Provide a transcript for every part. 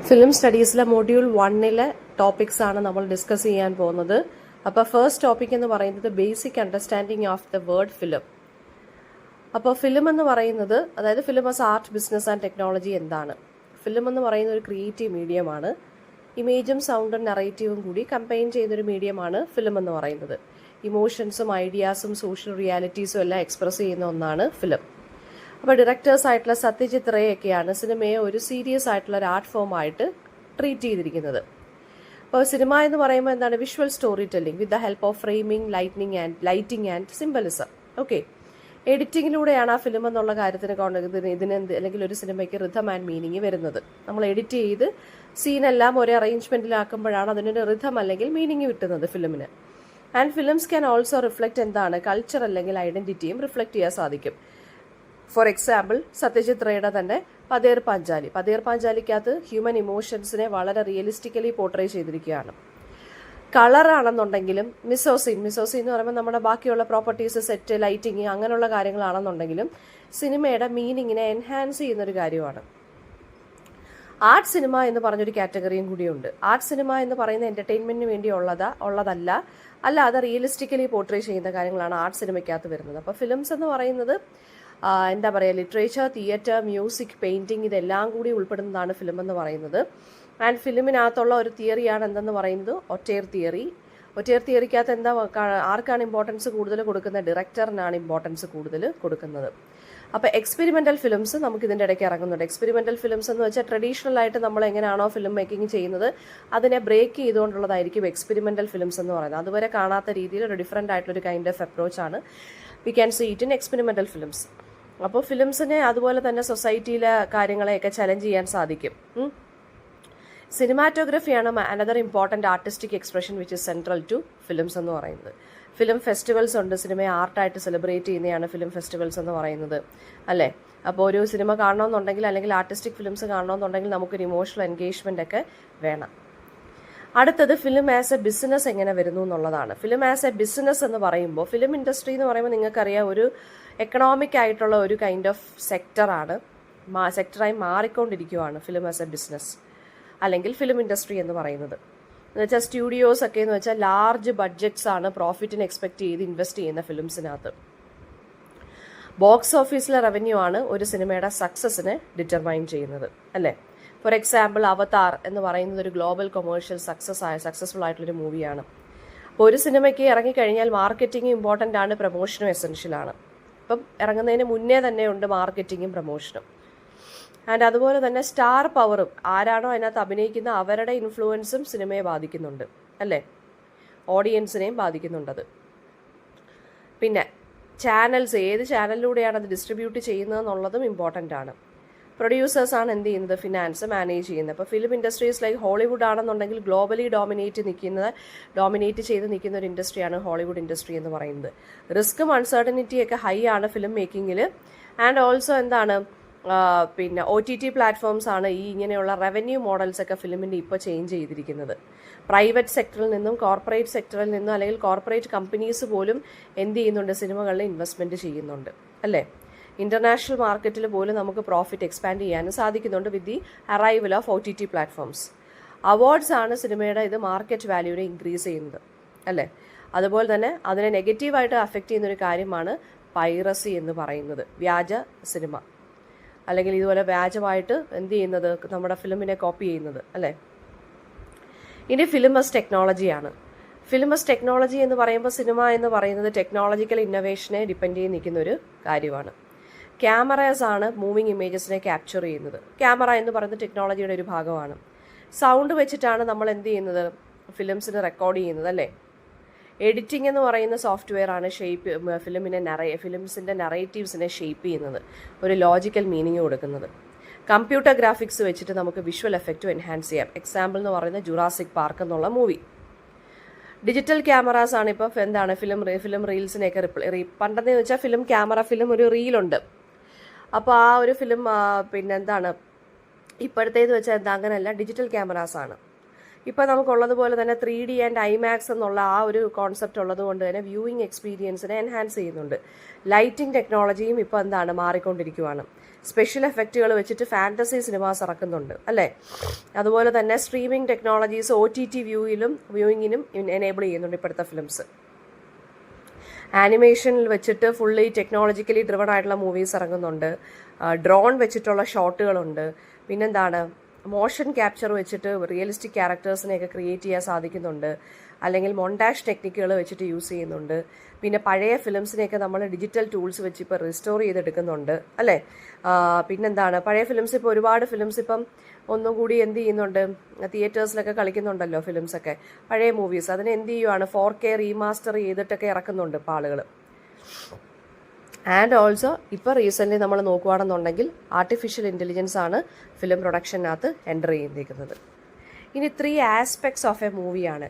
Film സ്റ്റഡീസിലെ module 1 topics ആണ് നമ്മൾ discuss ചെയ്യാൻ പോകുന്നത്. അപ്പോൾ ഫസ്റ്റ് ടോപ്പിക് എന്ന് പറയുന്നത് basic understanding of the word film. അപ്പോൾ ഫിലിം എന്ന് പറയുന്നത്, അതായത് film as art, business and technology എന്താണ്? ഫിലിം എന്ന് പറയുന്ന ഒരു ക്രിയേറ്റീവ് മീഡിയമാണ്. ഇമേജും സൗണ്ടും നറേറ്റീവും കൂടി കമ്പൈൻ ചെയ്യുന്നൊരു മീഡിയമാണ് ഫിലിം എന്ന് പറയുന്നത്. ഇമോഷൻസും ഐഡിയാസും സോഷ്യൽ റിയാലിറ്റീസും എല്ലാം എക്സ്പ്രസ് ചെയ്യുന്ന ഒന്നാണ് ഫിലിം. അപ്പോൾ ഡയറക്ടേഴ്സ് ആയിട്ടുള്ള സത്യജിത് റേയൊക്കെയാണ് സിനിമയെ ഒരു സീരിയസ് ആയിട്ടുള്ള ഒരു ആർട്ട് ഫോം ആയിട്ട് ട്രീറ്റ് ചെയ്തിരിക്കുന്നത്. അപ്പോൾ സിനിമ എന്ന് പറയുമ്പോൾ എന്താണ്? Visual story telling with the help of framing, lighting and symbolism. Okay, എഡിറ്റിങ്ങിലൂടെയാണ് ആ ഫിലിം എന്നുള്ള കാര്യത്തിന് ഇതിനെന്ത് അല്ലെങ്കിൽ ഒരു സിനിമയ്ക്ക് റിഥം ആൻഡ് മീനിങ് വരുന്നത്. നമ്മൾ എഡിറ്റ് ചെയ്ത് സീനെല്ലാം ഒരേ അറേഞ്ച്മെന്റിലാക്കുമ്പോഴാണ് അതിനൊരു റിഥം അല്ലെങ്കിൽ മീനിങ് കിട്ടുന്നത് ഫിലിമിന്. And films can also reflect എന്താണ്? കൾച്ചർ അല്ലെങ്കിൽ ഐഡന്റിറ്റിയും റിഫ്ലക്ട് ചെയ്യാൻ സാധിക്കും. ഫോർ എക്സാമ്പിൾ, സത്യജിത് റേയുടെ തന്നെ പതേർ പാഞ്ചാലിക്കകത്ത് ഹ്യൂമൻ ഇമോഷൻസിനെ വളരെ റിയലിസ്റ്റിക്കലി പോർട്രേ ചെയ്തിരിക്കുകയാണ്. കളർ ആണെന്നുണ്ടെങ്കിലും മിസോസിൻ എന്ന് പറയുമ്പോൾ നമ്മുടെ ബാക്കിയുള്ള പ്രോപ്പർട്ടീസ്, സെറ്റ്, ലൈറ്റിങ് അങ്ങനെയുള്ള കാര്യങ്ങളാണെന്നുണ്ടെങ്കിലും സിനിമയുടെ മീനിങ്ങിനെ എൻഹാൻസ് ചെയ്യുന്നൊരു കാര്യമാണ്. ആർട്ട് സിനിമ എന്ന് പറഞ്ഞൊരു കാറ്റഗറിയും കൂടിയുണ്ട്. ആർട്ട് സിനിമ എന്ന് പറയുന്ന എന്റർടൈൻമെന്റിന് വേണ്ടി ഉള്ളതല്ല, അല്ലാതെ റിയലിസ്റ്റിക്കലി പോർട്രേ ചെയ്യുന്ന കാര്യങ്ങളാണ് ആർട്ട് സിനിമയ്ക്കകത്ത് വരുന്നത്. അപ്പോൾ ഫിലിംസ് എന്ന് പറയുന്നത് എന്താ പറയുക, ലിറ്ററേച്ചർ, തിയേറ്റർ, മ്യൂസിക്, പെയിന്റിങ് ഇതെല്ലാം കൂടി ഉൾപ്പെടുന്നതാണ് ഫിലിം എന്ന് പറയുന്നത്. ആൻഡ് ഫിലിമിനകത്തുള്ള ഒരു തിയറിയാണ് എന്തെന്ന് പറയുന്നത്? ഒറ്റേർ തിയറിക്കകത്ത് എന്താ, ആർക്കാണ് ഇമ്പോർട്ടൻസ് കൂടുതൽ കൊടുക്കുന്നത്? ഡയറക്ടറിനാണ് ഇമ്പോർട്ടൻസ് കൂടുതൽ കൊടുക്കുന്നത്. അപ്പോൾ എക്സ്പെരിമെന്റൽ ഫിലിംസ് നമുക്ക് ഇതിൻ്റെ ഇടയ്ക്ക് ഇറങ്ങുന്നുണ്ട്. എക്സ്പെരിമെന്റൽ ഫിലിംസ് എന്ന് വെച്ചാൽ ട്രഡീഷണൽ ആയിട്ട് നമ്മൾ എങ്ങനെയാണോ ഫിലിം മേക്കിംഗ് ചെയ്യുന്നത് അതിനെ ബ്രേക്ക് ചെയ്തുകൊണ്ടുള്ളതായിരിക്കും എക്സ്പെരിമെന്റൽ ഫിലിംസ് എന്ന് പറയുന്നത്. അതുവരെ കാണാത്ത രീതിയിൽ ഒരു ഡിഫറെൻ്റ് ആയിട്ടുള്ളൊരു കൈൻഡ് ഓഫ് അപ്രോച്ചാണ് we can see it in experimental films. അപ്പോൾ ഫിലിംസിനെ അതുപോലെ തന്നെ സൊസൈറ്റിയിലെ കാര്യങ്ങളെയൊക്കെ ചലഞ്ച് ചെയ്യാൻ സാധിക്കും. സിനിമാറ്റോഗ്രഫിയാണ് another important artistic expression which is central to films എന്ന് പറയുന്നത്. ഫിലിം ഫെസ്റ്റിവൽസ് ഉണ്ട്. സിനിമയെ ആർട്ടായിട്ട് സെലിബ്രേറ്റ് ചെയ്യുന്നതാണ് ഫിലിം ഫെസ്റ്റിവൽസ് എന്ന് പറയുന്നത്, അല്ലേ? അപ്പോൾ ഒരു സിനിമ കാണണമെന്നുണ്ടെങ്കിൽ അല്ലെങ്കിൽ ആർട്ടിസ്റ്റിക് ഫിലിംസ് കാണണമെന്നുണ്ടെങ്കിൽ നമുക്കൊരു ഇമോഷണൽ എൻഗേജ്മെൻ്റ് ഒക്കെ വേണം. അടുത്തത് ഫിലിം ആസ് എ ബിസിനസ് എങ്ങനെ വരുന്നു എന്നുള്ളതാണ്. ഫിലിം ആസ് എ ബിസിനസ് എന്ന് പറയുമ്പോൾ, ഫിലിം ഇൻഡസ്ട്രി എന്ന് പറയുമ്പോൾ നിങ്ങൾക്കറിയാം ഒരു എക്കണോമിക് ആയിട്ടുള്ള ഒരു കൈൻഡ് ഓഫ് സെക്ടറായി മാറിക്കൊണ്ടിരിക്കുകയാണ് ഫിലിം ആസ് എ ബിസിനസ് അല്ലെങ്കിൽ ഫിലിം ഇൻഡസ്ട്രി എന്ന് പറയുന്നത്. എന്ന് വെച്ചാൽ സ്റ്റുഡിയോസ് ഒക്കെ എന്ന് വെച്ചാൽ ലാർജ് ബഡ്ജറ്റ്സ് ആണ് പ്രോഫിറ്റിന് എക്സ്പെക്ട് ചെയ്ത് ഇൻവെസ്റ്റ് ചെയ്യുന്ന ഫിലിംസിനകത്ത്. ബോക്സ് ഓഫീസിലെ റവന്യൂ ആണ് ഒരു സിനിമയുടെ സക്സസിനെ ഡിറ്റർമൈൻ ചെയ്യുന്നത്, അല്ലേ? ഫോർ എക്സാമ്പിൾ, അവതാർ എന്ന് പറയുന്നത് ഒരു ഗ്ലോബൽ കൊമേഴ്ഷ്യൽ സക്സസ്ഫുൾ ആയിട്ടുള്ളൊരു മൂവിയാണ്. അപ്പോൾ ഒരു സിനിമയ്ക്ക് ഇറങ്ങിക്കഴിഞ്ഞാൽ മാർക്കറ്റിംഗ് ഇമ്പോർട്ടൻ്റ് ആണ്, പ്രൊമോഷനും എസെൻഷ്യലാണ്. ഇപ്പം ഇറങ്ങുന്നതിന് മുന്നേ തന്നെ ഉണ്ട് മാർക്കറ്റിങ്ങും പ്രൊമോഷനും. ആൻഡ് അതുപോലെ തന്നെ സ്റ്റാർ പവറും, ആരാണോ അതിനകത്ത് അഭിനയിക്കുന്ന അവരുടെ ഇൻഫ്ലുവൻസും സിനിമയെ ബാധിക്കുന്നുണ്ട്, അല്ലേ? ഓഡിയൻസിനെയും ബാധിക്കുന്നുണ്ടത്. പിന്നെ ചാനൽസ്, ഏത് ചാനലിലൂടെയാണ് അത് ഡിസ്ട്രിബ്യൂട്ട് ചെയ്യുന്നതെന്നുള്ളതും ഇമ്പോർട്ടൻ്റ് ആണ്. പ്രൊഡ്യൂസേഴ്സാണ് എന്ത് ചെയ്യുന്നത്? ഫിനാൻസ് മാനേജ് ചെയ്യുന്നത്. അപ്പോൾ ഫിലിം ഇൻഡസ്ട്രീസ് ലൈക്ക് ഹോളിവുഡ് ആണെന്നുണ്ടെങ്കിൽ ഗ്ലോബലി ഡോമിനേറ്റ് ചെയ്ത് നിൽക്കുന്ന ഒരു ഇൻഡസ്ട്രിയാണ് ഹോളിവുഡ് ഇൻഡസ്ട്രി എന്ന് പറയുന്നത്. റിസ്ക്കും അൺസർട്ടനിറ്റി ഒക്കെ ഹൈ ആണ് ഫിലിം മേക്കിങ്ങിൽ. ആൻഡ് ഓൾസോ എന്താണ്, പിന്നെ OTT പ്ലാറ്റ്ഫോംസ് ആണ് ഈ ഇങ്ങനെയുള്ള റവന്യൂ മോഡൽസ് ഒക്കെ ഫിലിമിൻ്റെ ഇപ്പോൾ ചേഞ്ച് ചെയ്തിരിക്കുന്നത്. പ്രൈവറ്റ് സെക്ടറിൽ നിന്നും കോർപ്പറേറ്റ് സെക്ടറിൽ നിന്നും അല്ലെങ്കിൽ കോർപ്പറേറ്റ് കമ്പനീസ് പോലും എന്ത് ചെയ്യുന്നുണ്ട്? സിനിമകളിൽ ഇൻവെസ്റ്റ്മെൻറ്റ് ചെയ്യുന്നുണ്ട്, അല്ലേ? ഇന്റർനാഷണൽ മാർക്കറ്റിൽ പോലും നമുക്ക് പ്രോഫിറ്റ് എക്സ്പാൻഡ് ചെയ്യാനും സാധിക്കുന്നുണ്ട് with the arrival of OTT platforms. Awards ആണ് സിനിമയുടെ മാർക്കറ്റ് വാല്യൂവിനെ ഇൻക്രീസ് ചെയ്യുന്നത്, അല്ലേ? അതുപോലെ തന്നെ അതിനെ നെഗറ്റീവായിട്ട് അഫക്റ്റ് ചെയ്യുന്നൊരു കാര്യമാണ് പൈറസി എന്ന് പറയുന്നത്, വ്യാജ സിനിമ അല്ലെങ്കിൽ ഇതുപോലെ വ്യാജമായിട്ട് എന്ത് ചെയ്യുന്നത്, നമ്മുടെ ഫിലിമിനെ കോപ്പി ചെയ്യുന്നത്, അല്ലേ? ഇനി ഫിലിമസ് ടെക്നോളജിയാണ്. ഫിലിമസ് ടെക്നോളജി എന്ന് പറയുമ്പോൾ സിനിമ എന്ന് പറയുന്നത് ടെക്നോളജിക്കൽ ഇന്നോവേഷനെ ഡിപ്പെൻഡ് ചെയ്ത് നിൽക്കുന്ന ഒരു കാര്യമാണ്. ക്യാമറാസ് ആണ് മൂവിങ് ഇമേജസിനെ ക്യാപ്ചർ ചെയ്യുന്നത്. ക്യാമറ എന്ന് പറയുന്നത് ടെക്നോളജിയുടെ ഒരു ഭാഗമാണ്. സൗണ്ട് വെച്ചിട്ടാണ് നമ്മൾ എന്ത് ചെയ്യുന്നത്? ഫിലിംസിന് റെക്കോർഡ് ചെയ്യുന്നത്, അല്ലേ? എഡിറ്റിംഗ് എന്ന് പറയുന്ന സോഫ്റ്റ്വെയർ ആണ് ഫിലിംസിൻ്റെ നറേറ്റീവ്സിനെ ഷേപ്പ് ചെയ്യുന്നത്, ഒരു ലോജിക്കൽ മീനിങ് കൊടുക്കുന്നത്. കമ്പ്യൂട്ടർ ഗ്രാഫിക്സ് വെച്ചിട്ട് നമുക്ക് വിഷ്വൽ എഫക്റ്റും എൻഹാൻസ് ചെയ്യാം. എക്സാമ്പിൾ എന്ന് പറയുന്നത് ജുറാസിക് പാർക്ക് എന്നുള്ള മൂവി. ഡിജിറ്റൽ ക്യാമറാസ് ആണ് ഇപ്പോൾ എന്താണ് ഫിലിം റീൽസിനെയൊക്കെ പണ്ടെന്ന് വെച്ചാൽ ഫിലിം ഒരു റീലുണ്ട്. അപ്പോൾ ആ ഒരു ഫിലിം പിന്നെന്താണ് ഇപ്പോഴത്തേന്ന് വെച്ചാൽ എന്താ, അങ്ങനെയല്ല, ഡിജിറ്റൽ ക്യാമറാസ് ആണ്. ഇപ്പോൾ നമുക്കുള്ളതുപോലെ തന്നെ 3D ആൻഡ് IMAX എന്നുള്ള ആ ഒരു കോൺസെപ്റ്റ് ഉള്ളത് കൊണ്ട് തന്നെ വ്യൂയിങ് എക്സ്പീരിയൻസിനെ എൻഹാൻസ് ചെയ്യുന്നുണ്ട്. ലൈറ്റിംഗ് ടെക്നോളജിയും ഇപ്പോൾ എന്താണ് മാറിക്കൊണ്ടിരിക്കുകയാണ്. സ്പെഷ്യൽ എഫക്റ്റുകൾ വെച്ചിട്ട് ഫാൻറ്റസി സിനിമാസ് ഇറക്കുന്നുണ്ട് അല്ലേ. അതുപോലെ തന്നെ സ്ട്രീമിംഗ് ടെക്നോളജീസ് OTT വ്യൂയിങ്ങിനും എനേബിൾ ചെയ്യുന്നുണ്ട് ഇപ്പോഴത്തെ ഫിലിംസ്. ആനിമേഷനിൽ വെച്ചിട്ട് ഫുള്ളി ടെക്നോളജിക്കലി ഡ്രിവൺ ആയിട്ടുള്ള മൂവീസ് ഇറങ്ങുന്നുണ്ട്. ഡ്രോൺ വെച്ചിട്ടുള്ള ഷോട്ടുകളുണ്ട്. പിന്നെന്താണ്, മോഷൻ ക്യാപ്ചർ വെച്ചിട്ട് റിയലിസ്റ്റിക് ക്യാരക്ടേഴ്സിനെയൊക്കെ ക്രിയേറ്റ് ചെയ്യാൻ സാധിക്കുന്നുണ്ട്. അല്ലെങ്കിൽ മൊണ്ടാഷ് ടെക്നിക്കുകൾ വെച്ചിട്ട് യൂസ് ചെയ്യുന്നുണ്ട്. പിന്നെ പഴയ ഫിലിംസിനെയൊക്കെ നമ്മൾ ഡിജിറ്റൽ ടൂൾസ് വെച്ച് ഇപ്പോൾ റിസ്റ്റോർ ചെയ്തെടുക്കുന്നുണ്ട് അല്ലേ. പിന്നെന്താണ്, പഴയ ഫിലിംസ് ഇപ്പോൾ ഒരുപാട് ഫിലിംസ് ഇപ്പം ഒന്നും കൂടി എന്ത് ചെയ്യുന്നുണ്ട്, തിയേറ്റേഴ്സിലൊക്കെ കളിക്കുന്നുണ്ടല്ലോ ഫിലിംസൊക്കെ, പഴയ മൂവീസ്. അതിനെ എന്ത് ചെയ്യുവാണ്, 4K റീമാസ്റ്റർ ചെയ്തിട്ടൊക്കെ ഇറക്കുന്നുണ്ട് ഇപ്പോൾ ആളുകൾ. ആൻഡ് ഓൾസോ ഇപ്പോൾ റീസെൻ്റ്ലി നമ്മൾ നോക്കുകയാണെന്നുണ്ടെങ്കിൽ ആർട്ടിഫിഷ്യൽ ഇൻ്റലിജൻസ് ആണ് ഫിലിം പ്രൊഡക്ഷനകത്ത് എൻ്റർ ചെയ്തിരിക്കുന്നത്. ഇനി 3 ആസ്പെക്ട്സ് ഓഫ് എ മൂവിയാണ്.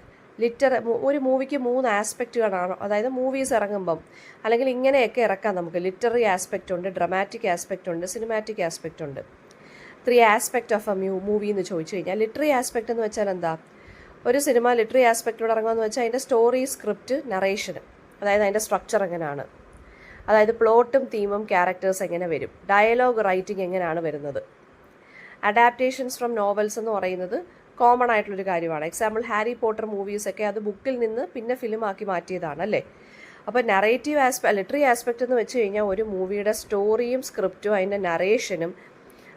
ഒരു മൂവിക്ക് 3 ആസ്പെക്റ്റുകളാണ്. അതായത് മൂവീസ് ഇറങ്ങുമ്പം അല്ലെങ്കിൽ ഇങ്ങനെയൊക്കെ ഇറക്കാം നമുക്ക്. ലിറ്റററി ആസ്പെക്റ്റ് ഉണ്ട്, ഡ്രമാറ്റിക് ആസ്പെക്റ്റ് ഉണ്ട്, സിനിമാറ്റിക് ആസ്പെക്റ്റ് ഉണ്ട്. 3 ആസ്പെക്റ്റ് ഓഫ് എ മൂവി എന്ന് ചോദിച്ചു കഴിഞ്ഞാൽ, ലിറ്റററി ആസ്പെക്റ്റ് എന്ന് വെച്ചാൽ എന്താ, ഒരു സിനിമ ലിറ്റററി ആസ്പെക്റ്റിലൂടെ ഇറങ്ങുമെന്ന് വെച്ചാൽ അതിൻ്റെ സ്റ്റോറി, സ്ക്രിപ്റ്റ്, നറേഷൻ, അതായത് അതിൻ്റെ സ്ട്രക്ചർ എങ്ങനെയാണ്, അതായത് പ്ലോട്ടും തീമും ക്യാരക്ടേഴ്സ് എങ്ങനെ വരും, ഡയലോഗ് റൈറ്റിംഗ് എങ്ങനെയാണ് വരുന്നത്. അഡാപ്റ്റേഷൻസ് ഫ്രം നോവൽസ് എന്ന് പറയുന്നത് കോമൺ ആയിട്ടുള്ളൊരു കാര്യമാണ്. എക്സാമ്പിൾ ഹാരി പോട്ടർ മൂവീസൊക്കെ അത് ബുക്കിൽ നിന്ന് പിന്നെ ഫിലിമാക്കി മാറ്റിയതാണ് അല്ലേ. അപ്പോൾ ലിറ്റററി ആസ്പെക്റ്റ് എന്ന് വെച്ച് കഴിഞ്ഞാൽ ഒരു മൂവിയുടെ സ്റ്റോറിയും സ്ക്രിപ്റ്റും അതിൻ്റെ നറേഷനും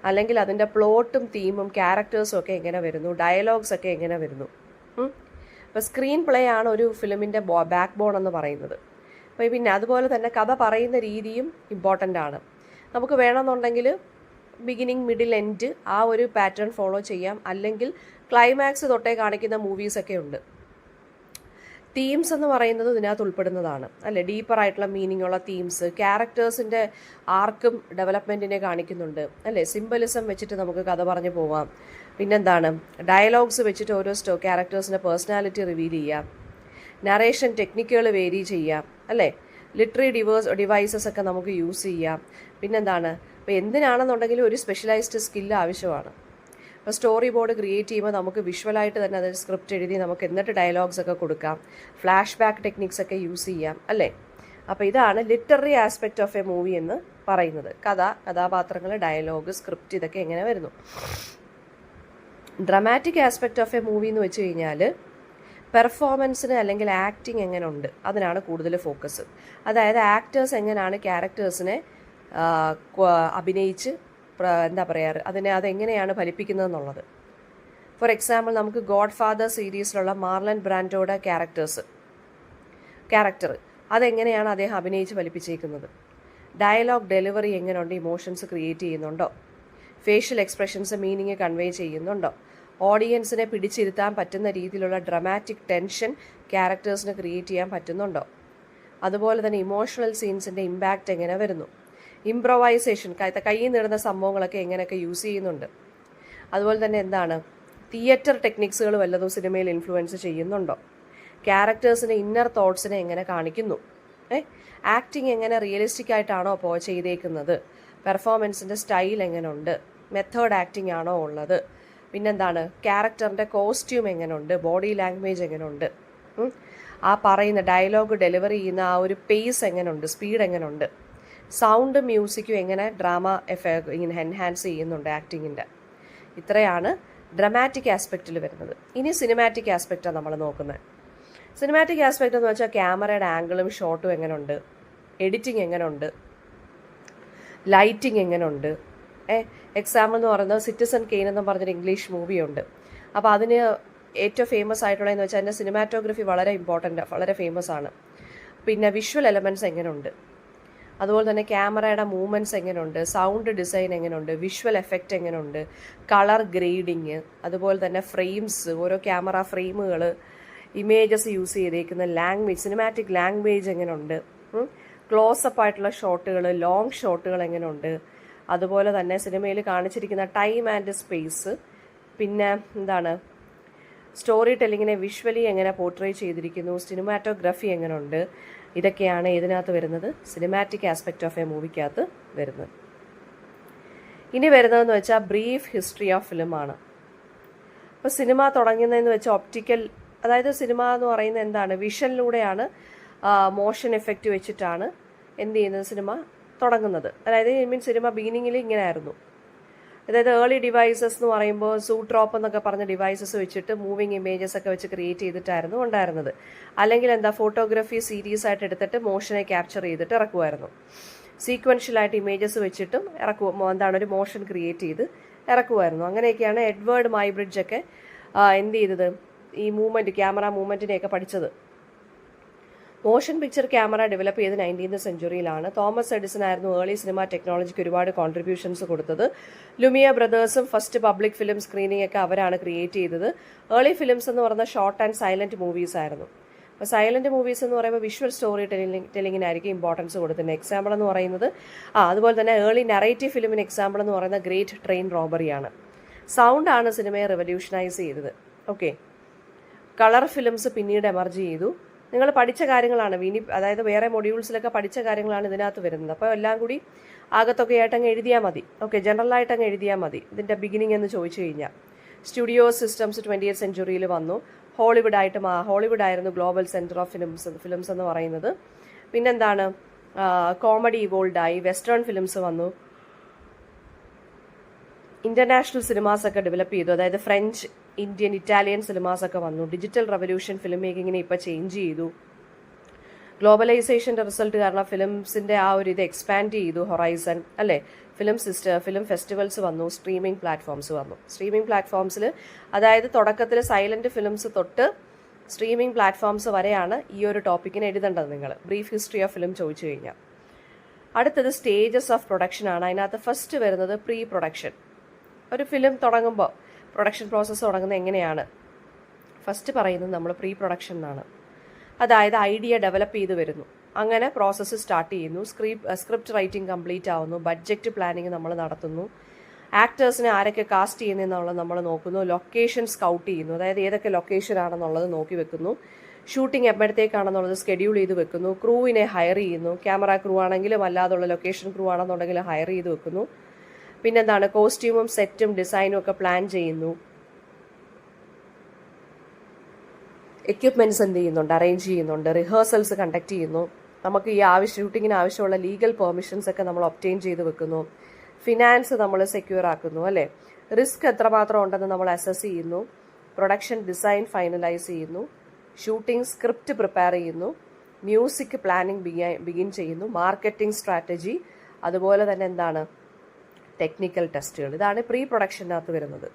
അല്ലെങ്കിൽ അതിൻ്റെ പ്ലോട്ടും തീമും ക്യാരക്ടേഴ്സും ഒക്കെ എങ്ങനെ വരുന്നു, ഡയലോഗ്സ് ഒക്കെ എങ്ങനെ വരുന്നു. അപ്പോൾ സ്ക്രീൻ പ്ലേ ആണ് ഒരു ഫിലിമിൻ്റെ ബാക്ക് ബോൺ എന്ന് പറയുന്നത്. അപ്പോൾ പിന്നെ അതുപോലെ തന്നെ കഥ പറയുന്ന രീതിയും ഇമ്പോർട്ടൻ്റ് ആണ്. നമുക്ക് വേണമെന്നുണ്ടെങ്കിൽ ബിഗിനിങ്, മിഡിൽ, എൻഡ് ആ ഒരു പാറ്റേൺ ഫോളോ ചെയ്യാം. അല്ലെങ്കിൽ ക്ലൈമാക്സ് തൊട്ടേ കാണിക്കുന്ന മൂവീസൊക്കെ ഉണ്ട്. തീംസ് എന്ന് പറയുന്നത് ഇതിനകത്ത് ഉൾപ്പെടുന്നതാണ് അല്ലേ. ഡീപ്പറായിട്ടുള്ള മീനിങ് ഉള്ള തീംസ്, ക്യാരക്ടേഴ്സിൻ്റെ ആർക്കും ഡെവലപ്മെൻറ്റിനെ കാണിക്കുന്നുണ്ട് അല്ലേ. സിംബലിസം വെച്ചിട്ട് നമുക്ക് കഥ പറഞ്ഞു പോവാം. പിന്നെന്താണ്, ഡയലോഗ്സ് വെച്ചിട്ട് ഓരോ ക്യാരക്ടേഴ്സിൻ്റെ പേഴ്സണാലിറ്റി റിവീൽ ചെയ്യാം. നറേഷൻ ടെക്നിക്കുകൾ വേരി ചെയ്യാം അല്ലേ. ലിറ്റററി ഡിവൈസസ് ഒക്കെ നമുക്ക് യൂസ് ചെയ്യാം. പിന്നെന്താണ്, ഇപ്പോൾ എന്തിനാണെന്നുണ്ടെങ്കിലും ഒരു സ്പെഷ്യലൈസ്ഡ് സ്കില്ല് ആവശ്യമാണ്. ഇപ്പോൾ സ്റ്റോറി ബോർഡ് ക്രിയേറ്റ് ചെയ്യുമ്പോൾ നമുക്ക് വിഷ്വലായിട്ട് തന്നെ അത് സ്ക്രിപ്റ്റ് എഴുതി നമുക്ക് എന്നിട്ട് ഡയലോഗ്സ് ഒക്കെ കൊടുക്കാം. ഫ്ലാഷ് ബാക്ക് ടെക്നിക്സ് ഒക്കെ യൂസ് ചെയ്യാം അല്ലേ. അപ്പോൾ ഇതാണ് literary aspect of A movie എന്ന് പറയുന്നത്. കഥാപാത്രങ്ങൾ, ഡയലോഗ്, സ്ക്രിപ്റ്റ് ഇതൊക്കെ എങ്ങനെ വരുന്നു. Dramatic aspect of A movie എന്ന് വെച്ച് കഴിഞ്ഞാൽ പെർഫോമൻസിന് അല്ലെങ്കിൽ ആക്ടിങ് എങ്ങനെ ഉണ്ട് അതിനാണ് കൂടുതൽ ഫോക്കസ്. അതായത് ആക്ടേഴ്സ് എങ്ങനെയാണ് ക്യാരക്ടേഴ്സിനെ അഭിനയിച്ച് എന്താ പറയുക, അതെങ്ങനെയാണ് ഫലിപ്പിക്കുന്നതെന്നുള്ളത്. ഫോർ എക്സാമ്പിൾ നമുക്ക് ഗോഡ് ഫാദർ സീരീസിലുള്ള മാർലൻ ബ്രാൻഡോയുടെ ക്യാരക്ടർ അതെങ്ങനെയാണ് അദ്ദേഹം അഭിനയിച്ച് ഫലിപ്പിച്ചേക്കുന്നത്. ഡയലോഗ് ഡെലിവറി എങ്ങനെയുണ്ട്, ഇമോഷൻസ് ക്രിയേറ്റ് ചെയ്യുന്നുണ്ടോ, ഫേഷ്യൽ എക്സ്പ്രഷൻസ് മീനിങ് കൺവേ ചെയ്യുന്നുണ്ടോ, ഓഡിയൻസിനെ പിടിച്ചിരുത്താൻ പറ്റുന്ന രീതിയിലുള്ള ഡ്രമാറ്റിക് ടെൻഷൻ ക്യാരക്ടേഴ്സിന് ക്രിയേറ്റ് ചെയ്യാൻ പറ്റുന്നുണ്ടോ. അതുപോലെ തന്നെ ഇമോഷണൽ സീൻസിൻ്റെ ഇമ്പാക്റ്റ് എങ്ങനെ വരുന്നു. ഇംപ്രൊവൈസേഷൻ, കയ്യിൽ നിടുന്ന സംഭവങ്ങളൊക്കെ എങ്ങനെയൊക്കെ യൂസ് ചെയ്യുന്നുണ്ട്. അതുപോലെ തന്നെ എന്താണ്, തിയേറ്റർ ടെക്നിക്സുകൾ വല്ലതും സിനിമയിൽ ഇൻഫ്ലുവൻസ് ചെയ്യുന്നുണ്ടോ. ക്യാരക്ടേഴ്സിൻ്റെ ഇന്നർ തോട്ട്സിനെ എങ്ങനെ കാണിക്കുന്നു. ആക്ടിങ് എങ്ങനെ റിയലിസ്റ്റിക് ആയിട്ടാണോ ചെയ്തേക്കുന്നത്. പെർഫോമൻസിൻ്റെ സ്റ്റൈൽ എങ്ങനെയുണ്ട്, മെത്തേഡ് ആക്ടിങ് ആണോ ഉള്ളത്. പിന്നെന്താണ്, ക്യാരക്ടറിൻ്റെ കോസ്റ്റ്യൂം എങ്ങനെയുണ്ട്, ബോഡി ലാംഗ്വേജ് എങ്ങനെയുണ്ട്, ആ പറയുന്ന ഡയലോഗ് ഡെലിവറി ചെയ്യുന്ന ആ ഒരു പേസ് എങ്ങനെയുണ്ട്, സ്പീഡ് എങ്ങനെയുണ്ട്, സൗണ്ട് മ്യൂസിക്കും എങ്ങനെ ഡ്രാമ ഇങ്ങനെ എൻഹാൻസ് ചെയ്യുന്നുണ്ട് ആക്ടിങ്ങിൻ്റെ. ഇത്രയാണ് ഡ്രമാറ്റിക് ആസ്പെക്റ്റിൽ വരുന്നത്. ഇനി സിനിമാറ്റിക് ആസ്പെക്റ്റാണ് നമ്മൾ നോക്കുന്നത്. സിനിമാറ്റിക് ആസ്പെക്റ്റ് എന്ന് വെച്ചാൽ ക്യാമറയുടെ ആംഗിളും ഷോട്ടും എങ്ങനെയുണ്ട്, എഡിറ്റിംഗ് എങ്ങനെയുണ്ട്, ലൈറ്റിംഗ് എങ്ങനെയുണ്ട്. എക്സാമ്പിൾ എന്ന് പറയുന്നത് സിറ്റിസൺ കെയ്ൻ എന്ന് പറഞ്ഞൊരു ഇംഗ്ലീഷ് മൂവിയുണ്ട്. അപ്പോൾ അതിന് ഏറ്റവും ഫേമസ് ആയിട്ടുള്ളതെന്ന് വെച്ചാൽ അതിൻ്റെ സിനിമാറ്റോഗ്രഫി വളരെ ഇമ്പോർട്ടൻ്റ്, വളരെ ഫേമസ് ആണ്. പിന്നെ വിഷ്വൽ എലമെൻറ്റ്സ് എങ്ങനെയുണ്ട്, അതുപോലെ തന്നെ ക്യാമറയുടെ മൂവ്മെൻറ്റ്സ് എങ്ങനെയുണ്ട്, സൗണ്ട് ഡിസൈൻ എങ്ങനെയുണ്ട്, വിഷ്വൽ എഫക്റ്റ് എങ്ങനെയുണ്ട്, കളർ ഗ്രേഡിങ്, അതുപോലെ തന്നെ ഫ്രെയിംസ്, ഓരോ ക്യാമറ ഫ്രെയിമുകൾ, ഇമേജസ് യൂസ് ചെയ്തേക്കുന്ന ലാംഗ്വേജ്, സിനിമാറ്റിക് ലാംഗ്വേജ് എങ്ങനെയുണ്ട്, ക്ലോസപ്പ് ആയിട്ടുള്ള ഷോട്ടുകൾ, ലോങ് ഷോട്ടുകൾ എങ്ങനെയുണ്ട്, അതുപോലെ തന്നെ സിനിമയിൽ കാണിച്ചിരിക്കുന്ന ടൈം ആൻഡ് സ്പേസ്, പിന്നെ എന്താണ്, സ്റ്റോറി ടെല്ലിങ്ങിനെ വിഷ്വലി എങ്ങനെ പോർട്രേ ചെയ്തിരിക്കുന്നു, സിനിമാറ്റോഗ്രഫി എങ്ങനെയുണ്ട്. ഇതൊക്കെയാണ് ഇതിനകത്ത് വരുന്നത്, സിനിമാറ്റിക് ആസ്പെക്റ്റ് ഓഫ് എ മൂവിക്കകത്ത് വരുന്നത്. ഇനി വരുന്നതെന്ന് വെച്ചാൽ ബ്രീഫ് ഹിസ്റ്ററി ഓഫ് ഫിലിമാണ്. അപ്പോൾ സിനിമ തുടങ്ങുന്നതെന്ന് വെച്ചാൽ ഒപ്റ്റിക്കൽ, അതായത് സിനിമ എന്ന് പറയുന്നത് എന്താണ്, വിഷനിലൂടെയാണ്, മോഷൻ എഫക്റ്റ് വെച്ചിട്ടാണ് എന്ത് ചെയ്യുന്നത്, സിനിമ തുടങ്ങുന്നത്. അതായത് സിനിമ ബിഗിനിങ്ങിൽ ഇങ്ങനെ ആയിരുന്നു. അതായത് ഏർലി ഡിവൈസസ് എന്ന് പറയുമ്പോൾ സൂട്രോപ്പ് എന്നൊക്കെ പറഞ്ഞ ഡിവൈസസ് വെച്ചിട്ട് മൂവിങ് ഇമേജസ് ഒക്കെ വെച്ച് ക്രിയേറ്റ് ചെയ്തിട്ടായിരുന്നു ഉണ്ടായിരുന്നത്. അല്ലെങ്കിൽ ഫോട്ടോഗ്രാഫി സീരീസ് ആയിട്ട് എടുത്തിട്ട് മോഷനെ ക്യാപ്ചർ ചെയ്തിട്ട് ഇറക്കുമായിരുന്നു. സീക്വൻഷ്യലായിട്ട് ഇമേജസ് വെച്ചിട്ടും ഒരു മോഷൻ ക്രിയേറ്റ് ചെയ്ത് ഇറക്കുമായിരുന്നു. അങ്ങനെയൊക്കെയാണ് എഡ്വേർഡ് മൈബ്രിഡ്ജ് ഒക്കെ എന്ത് ചെയ്തത്, ഈ ക്യാമറ മൂവ്മെൻറ്റിനെയൊക്കെ പഠിച്ചത്. മോഷൻ പിക്ചർ ക്യാമറ ഡെവലപ്പ് ചെയ്ത് 19th സെഞ്ചുറിയിലാണ്. തോമസ് എഡിസൺ ആയിരുന്നു ഏർലി സിനിമ ടെക്നോളജിക്ക് ഒരുപാട് കോൺട്രിബ്യൂഷൻസ് കൊടുത്തത്. ലുമിയ ബ്രദേഴ്സും ഫസ്റ്റ് പബ്ലിക് ഫിലിം സ്ക്രീനിങ് ഒക്കെ അവരാണ് ക്രിയേറ്റ് ചെയ്തത്. ഏർലി ഫിലിംസ് എന്ന് പറയുന്ന ഷോർട്ട് ആൻഡ് സൈലന്റ് മൂവീസ് ആയിരുന്നു. അപ്പോൾ സൈലന്റ് മൂവീസ് എന്ന് പറയുമ്പോൾ വിഷ്വൽ സ്റ്റോറി ടെലിങ്ങിനായിരിക്കും ഇമ്പോർട്ടൻസ് കൊടുക്കുന്നത്. എക്സാമ്പിൾ എന്ന് പറയുന്നത് അതുപോലെ തന്നെ ഏർലി നറേറ്റീവ് ഫിലിമിന് എക്സാമ്പിൾ എന്ന് പറയുന്ന ഗ്രേറ്റ് ട്രെയിൻ റോബറിയാണ്. സൗണ്ടാണ് സിനിമയെ റെവല്യൂഷനൈസ് ചെയ്തത്. ഓക്കെ, കളർ ഫിലിംസ് പിന്നീട് എമർജ് ചെയ്തു. നിങ്ങൾ പഠിച്ച കാര്യങ്ങളാണ് അതായത് വേറെ മൊഡ്യൂൾസിലൊക്കെ പഠിച്ച കാര്യങ്ങളാണ് ഇതിനകത്ത് വരുന്നത്. അപ്പോൾ എല്ലാം കൂടി ആകത്തൊക്കെ ആയിട്ട് അങ്ങ് എഴുതിയാൽ മതി. ഓക്കെ, ജനറലായിട്ട് അങ്ങ് എഴുതിയാൽ മതി ഇതിൻ്റെ ബിഗിനിങ് എന്ന് ചോദിച്ചു കഴിഞ്ഞാൽ. സ്റ്റുഡിയോ സിസ്റ്റംസ് 20th സെഞ്ചുറിയിൽ വന്നു. ഹോളിവുഡ് ആയിരുന്നു ഗ്ലോബൽ സെൻറ്റർ ഓഫ് ഫിലിംസ് എന്ന് പറയുന്നത്. പിന്നെന്താണ്, കോമഡി ഇവോൾഡായി, വെസ്റ്റേൺ ഫിലിംസ് വന്നു, ഇന്റർനാഷണൽ സിനിമാസ് ഒക്കെ ഡെവലപ്പ് ചെയ്തു. അതായത് ഫ്രഞ്ച്, ഇന്ത്യൻ, ഇറ്റാലിയൻ സിനിമാസ് ഒക്കെ വന്നു. ഡിജിറ്റൽ റെവല്യൂഷൻ ഫിലിം മേക്കിങ്ങിനെ ഇപ്പോൾ ചേഞ്ച് ചെയ്തു. ഗ്ലോബലൈസേഷൻ്റെ റിസൾട്ട് കാരണം ഫിലിംസിൻ്റെ ഇത് എക്സ്പാൻഡ് ചെയ്തു, ഹൊറൈസൺ അല്ലേ. ഫിലിം ഫെസ്റ്റിവൽസ് വന്നു. സ്ട്രീമിംഗ് പ്ലാറ്റ്ഫോംസ് വന്നു. സ്ട്രീമിംഗ് പ്ലാറ്റ്ഫോംസിൽ അതായത് തുടക്കത്തിൽ സൈലന്റ് ഫിലിംസ് തൊട്ട് സ്ട്രീമിംഗ് പ്ലാറ്റ്ഫോംസ് വരെയാണ് ഈ ഒരു ടോപ്പിക്കിന് എഴുതേണ്ടത് നിങ്ങൾ ബ്രീഫ് ഹിസ്റ്ററി ഓഫ് ഫിലിം ചോദിച്ചു കഴിഞ്ഞാൽ. അടുത്തത് സ്റ്റേജസ് ഓഫ് പ്രൊഡക്ഷൻ ആണ്. അതിനകത്ത് ഫസ്റ്റ് വരുന്നത് പ്രീ പ്രൊഡക്ഷൻ. ഒരു ഫിലിം തുടങ്ങുമ്പോൾ പ്രൊഡക്ഷൻ പ്രോസസ്സ് തുടങ്ങുന്നത് എങ്ങനെയാണ്? ഫസ്റ്റ് പറയുന്നത് നമ്മൾ പ്രീ പ്രൊഡക്ഷൻ എന്നാണ്. അതായത് ഐഡിയ ഡെവലപ്പ് ചെയ്ത് വരുന്നു, അങ്ങനെ പ്രോസസ്സ് സ്റ്റാർട്ട് ചെയ്യുന്നു, സ്ക്രിപ്റ്റ് റൈറ്റിംഗ് കംപ്ലീറ്റ് ആവുന്നു, ബഡ്ജറ്റ് പ്ലാനിങ് നമ്മൾ നടത്തുന്നു, ആക്ടേഴ്സിനെ ആരൊക്കെ കാസ്റ്റ് ചെയ്യുന്നതെന്നുള്ളത് നമ്മൾ നോക്കുന്നു, ലൊക്കേഷൻ സ്കൗട്ട് ചെയ്യുന്നു, അതായത് ഏതൊക്കെ ലൊക്കേഷൻ ആണെന്നുള്ളത് നോക്കി വെക്കുന്നു, ഷൂട്ടിംഗ് എപ്പോഴത്തേക്കാണെന്നുള്ളത് സ്കെഡ്യൂൾ ചെയ്ത് വെക്കുന്നു, ക്രൂവിനെ ഹയർ ചെയ്യുന്നു, ക്യാമറ ക്രൂ ആണെങ്കിലും അല്ലാതുള്ള ലൊക്കേഷൻ ക്രൂ ആണെന്നുണ്ടെങ്കിൽ ഹയർ ചെയ്ത് വെക്കുന്നു. പിന്നെന്താണ്, കോസ്റ്റ്യൂമും സെറ്റും ഡിസൈനും ഒക്കെ പ്ലാൻ ചെയ്യുന്നു, എക്യുപ്മെന്റ്സ് എന്ത് ചെയ്യുന്നുണ്ട്, അറേഞ്ച് ചെയ്യുന്നുണ്ട്, റിഹേഴ്സൽസ് കണ്ടക്ട് ചെയ്യുന്നു, നമുക്ക് ഈ ഷൂട്ടിങ്ങിന് ആവശ്യമുള്ള ലീഗൽ പെർമിഷൻസ് ഒക്കെ നമ്മൾ ഒബ്റ്റെയിൻ ചെയ്ത് വെക്കുന്നു, ഫിനാൻസ് നമ്മൾ സെക്യൂർ ആക്കുന്നു അല്ലേ, റിസ്ക് എത്രമാത്രം ഉണ്ടെന്ന് നമ്മൾ അസസ് ചെയ്യുന്നു, പ്രൊഡക്ഷൻ ഡിസൈൻ ഫൈനലൈസ് ചെയ്യുന്നു, ഷൂട്ടിംഗ് സ്ക്രിപ്റ്റ് പ്രിപ്പയർ ചെയ്യുന്നു, മ്യൂസിക് പ്ലാനിങ് ബിഗിൻ ചെയ്യുന്നു, മാർക്കറ്റിംഗ് സ്ട്രാറ്റജി, അതുപോലെ തന്നെ എന്താണ് ടെക്നിക്കൽ ടെസ്റ്റുകൾ. ഇതാണ് പ്രീ പ്രൊഡക്ഷനകത്ത് വരുന്നത്.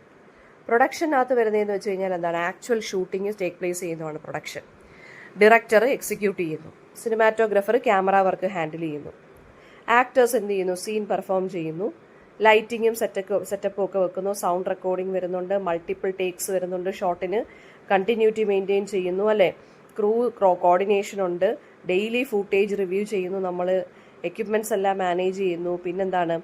പ്രൊഡക്ഷനകത്ത് വരുന്നതെന്ന് വെച്ച് കഴിഞ്ഞാൽ എന്താണ്, ആക്ച്വൽ ഷൂട്ടിംഗ് ടേക്ക് പ്ലേസ് ചെയ്യുന്നതാണ് പ്രൊഡക്ഷൻ. ഡയറക്ടർ എക്സിക്യൂട്ട് ചെയ്യുന്നു, സിനിമാറ്റോഗ്രാഫർ ക്യാമറ വർക്ക് ഹാൻഡിൽ ചെയ്യുന്നു, ആക്ടേഴ്സ് എന്ത് ചെയ്യുന്നു, സീൻ പെർഫോം ചെയ്യുന്നു, ലൈറ്റിങ്ങും സെറ്റപ്പും ഒക്കെ വെക്കുന്നു, സൗണ്ട് റെക്കോർഡിംഗ് വരുന്നുണ്ട്, മൾട്ടിപ്പിൾ ടേക്സ് വരുന്നുണ്ട്, ഷോട്ടിന് കണ്ടിന്യൂറ്റി മെയിൻറ്റെയിൻ ചെയ്യുന്നു അല്ലേ, ക്രൂ കോർഡിനേഷൻ ഉണ്ട്, ഡെയിലി ഫൂട്ടേജ് റിവ്യൂ ചെയ്യുന്നു, നമ്മൾ എക്യുപ്മെൻറ്റ്സ് എല്ലാം മാനേജ് ചെയ്യുന്നു, പിന്നെന്താണ്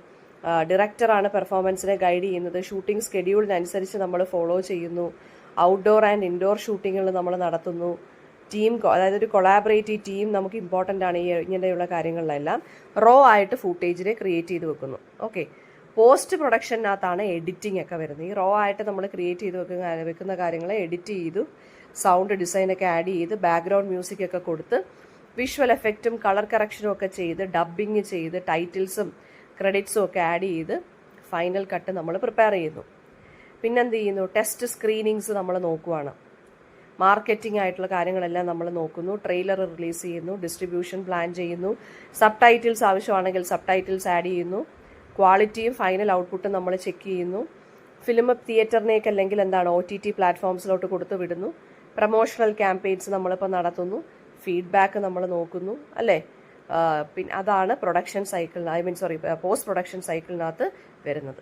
ഡയറക്ടറാണ് പെർഫോമൻസിനെ ഗൈഡ് ചെയ്യുന്നത്, ഷൂട്ടിംഗ് സ്കെഡ്യൂളിനനുസരിച്ച് നമ്മൾ ഫോളോ ചെയ്യുന്നു, ഔട്ട്ഡോർ ആൻഡ് ഇൻഡോർ ഷൂട്ടിങ്ങുകൾ നമ്മൾ നടത്തുന്നു, ടീം അതായത് ഒരു കൊളാബറേറ്റീവ് ടീം നമുക്ക് ഇമ്പോർട്ടൻ്റ് ആണ് ഈ ഇങ്ങനെയുള്ള കാര്യങ്ങളിലെല്ലാം. റോ ആയിട്ട് ഫൂട്ടേജിനെ ക്രിയേറ്റ് ചെയ്ത് വെക്കുന്നു. ഓക്കെ, പോസ്റ്റ് പ്രൊഡക്ഷനകത്താണ് എഡിറ്റിംഗ് ഒക്കെ വരുന്നത്. ഈ റോ ആയിട്ട് നമ്മൾ ക്രിയേറ്റ് ചെയ്ത് വെക്കുന്ന കാര്യങ്ങളെ എഡിറ്റ് ചെയ്തു, സൗണ്ട് ഡിസൈനൊക്കെ ആഡ് ചെയ്ത്, ബാക്ക്ഗ്രൗണ്ട് മ്യൂസിക് ഒക്കെ കൊടുത്ത്, വിഷ്വൽ എഫക്റ്റും കളർ കറക്ഷനും ഒക്കെ ചെയ്ത്, ഡബ്ബിങ് ചെയ്ത്, ടൈറ്റിൽസും ക്രെഡിറ്റ്സും ഒക്കെ ആഡ് ചെയ്ത് ഫൈനൽ കട്ട് നമ്മൾ പ്രിപ്പയർ ചെയ്യുന്നു. പിന്നെന്ത് ചെയ്യുന്നു, ടെസ്റ്റ് സ്ക്രീനിങ്സ് നമ്മൾ നോക്കുവാണ്, മാർക്കറ്റിംഗ് ആയിട്ടുള്ള കാര്യങ്ങളെല്ലാം നമ്മൾ നോക്കുന്നു, ട്രെയിലർ റിലീസ് ചെയ്യുന്നു, ഡിസ്ട്രിബ്യൂഷൻ പ്ലാൻ ചെയ്യുന്നു, സബ് ടൈറ്റിൽസ് ആവശ്യമാണെങ്കിൽ സബ് ടൈറ്റിൽസ് ആഡ് ചെയ്യുന്നു, ക്വാളിറ്റിയും ഫൈനൽ ഔട്ട്പുട്ടും നമ്മൾ ചെക്ക് ചെയ്യുന്നു, ഫിലിം തിയേറ്ററിനേക്ക് അല്ലെങ്കിൽ എന്താണ് OTT പ്ലാറ്റ്ഫോംസിലോട്ട് കൊടുത്തു വിടുന്നു, പ്രൊമോഷണൽ ക്യാമ്പയിൻസ് നമ്മളിപ്പോൾ നടത്തുന്നു, ഫീഡ്ബാക്ക് നമ്മൾ നോക്കുന്നു അല്ലേ. പിന്നെ അതാണ് പ്രൊഡക്ഷൻ സൈക്കിൾ പോസ്റ്റ് പ്രൊഡക്ഷൻ സൈക്കിളിനകത്ത് വരുന്നത്.